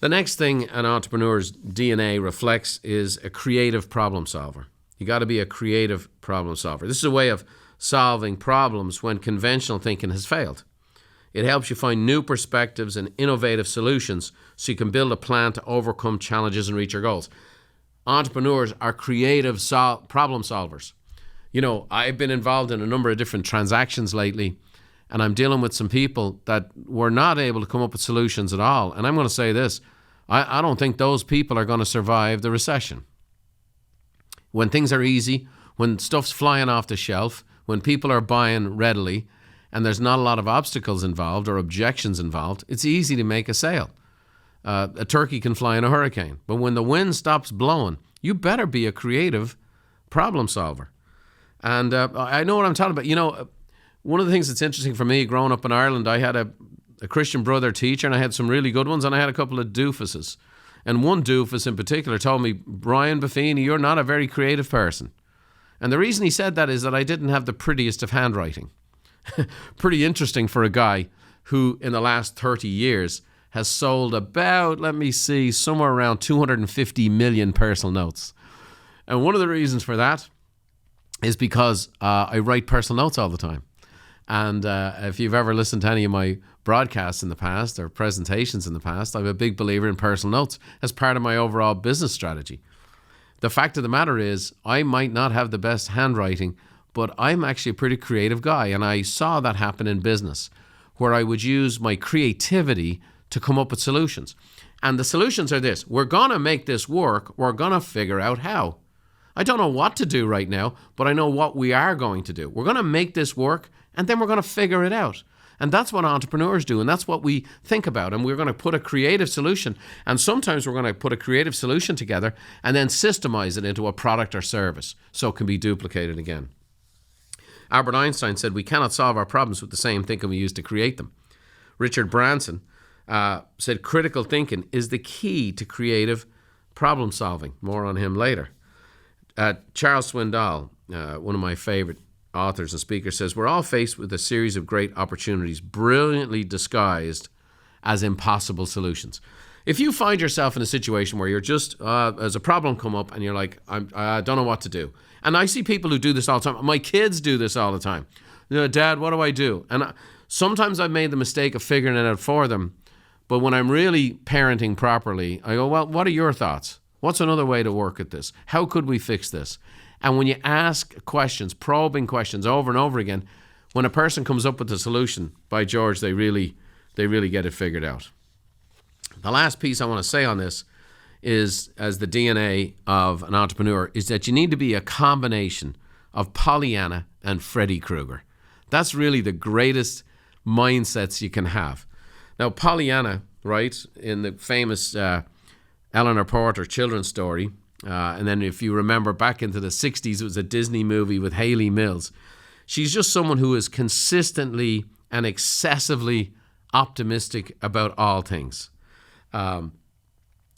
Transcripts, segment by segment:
The next thing an entrepreneur's DNA reflects is a creative problem solver. You got to be a creative problem solver. This is a way of solving problems when conventional thinking has failed. It helps you find new perspectives and innovative solutions so you can build a plan to overcome challenges and reach your goals. Entrepreneurs are creative problem solvers. You know, I've been involved in a number of different transactions lately, and I'm dealing with some people that were not able to come up with solutions at all. And I'm going to say this, I don't think those people are going to survive the recession. When things are easy, when stuff's flying off the shelf, when people are buying readily, and there's not a lot of obstacles involved or objections involved, it's easy to make a sale. A turkey can fly in a hurricane. But when the wind stops blowing, you better be a creative problem solver. And I know what I'm talking about. You know, one of the things that's interesting for me, growing up in Ireland, I had a Christian brother teacher, and I had some really good ones, and I had a couple of doofuses. And one doofus in particular told me, Brian Buffini, you're not a very creative person. And the reason he said that is that I didn't have the prettiest of handwriting. Pretty interesting for a guy who, in the last 30 years, has sold about, somewhere around 250 million personal notes. And one of the reasons for that is because I write personal notes all the time. And if you've ever listened to any of my broadcasts in the past or presentations in the past, I'm a big believer in personal notes as part of my overall business strategy. The fact of the matter is, I might not have the best handwriting, but I'm actually a pretty creative guy. And I saw that happen in business, where I would use my creativity to come up with solutions. And the solutions are this: we're going to make this work. We're going to figure out how. I don't know what to do right now, but I know what we are going to do. We're going to make this work, and then we're going to figure it out. And that's what entrepreneurs do, and that's what we think about. And we're going to put a creative solution, and sometimes we're going to put a creative solution together and then systemize it into a product or service so it can be duplicated again. Albert Einstein said we cannot solve our problems with the same thinking we used to create them. Richard Branson said critical thinking is the key to creative problem solving. More on him later. Charles Swindoll, one of my favorite authors and speakers, says we're all faced with a series of great opportunities brilliantly disguised as impossible solutions. If you find yourself in a situation where you're just, as a problem come up and you're like, I don't know what to do. And I see people who do this all the time. My kids do this all the time. You know, Dad, what do I do? And sometimes I've made the mistake of figuring it out for them. But when I'm really parenting properly, I go, well, what are your thoughts? What's another way to work at this? How could we fix this? And when you ask questions, probing questions over and over again, when a person comes up with a solution, by George, they really get it figured out. The last piece I want to say on this is, as the DNA of an entrepreneur, is that you need to be a combination of Pollyanna and Freddy Krueger. That's really the greatest mindsets you can have. Now, Pollyanna, right, in the famous Eleanor Porter children's story, and then if you remember back into the 60s, it was a Disney movie with Hayley Mills. She's just someone who is consistently and excessively optimistic about all things.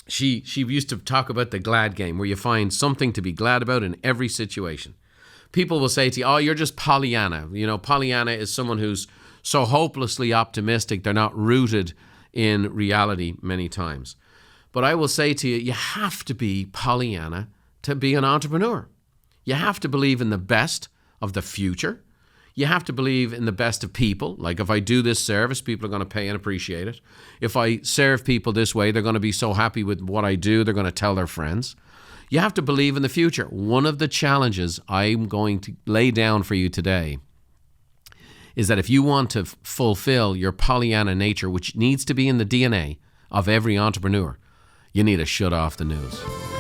She used to talk about the glad game, where you find something to be glad about in every situation. People will say to you, oh, you're just Pollyanna. You know, Pollyanna is someone who's so hopelessly optimistic, they're not rooted in reality many times. But I will say to you, you have to be Pollyanna to be an entrepreneur. You have to believe in the best of the future. You have to believe in the best of people. Like, if I do this service, people are going to pay and appreciate it. If I serve people this way, they're going to be so happy with what I do, they're going to tell their friends. You have to believe in the future. One of the challenges I'm going to lay down for you today is that if you want to fulfill your Pollyanna nature, which needs to be in the DNA of every entrepreneur, you need to shut off the news.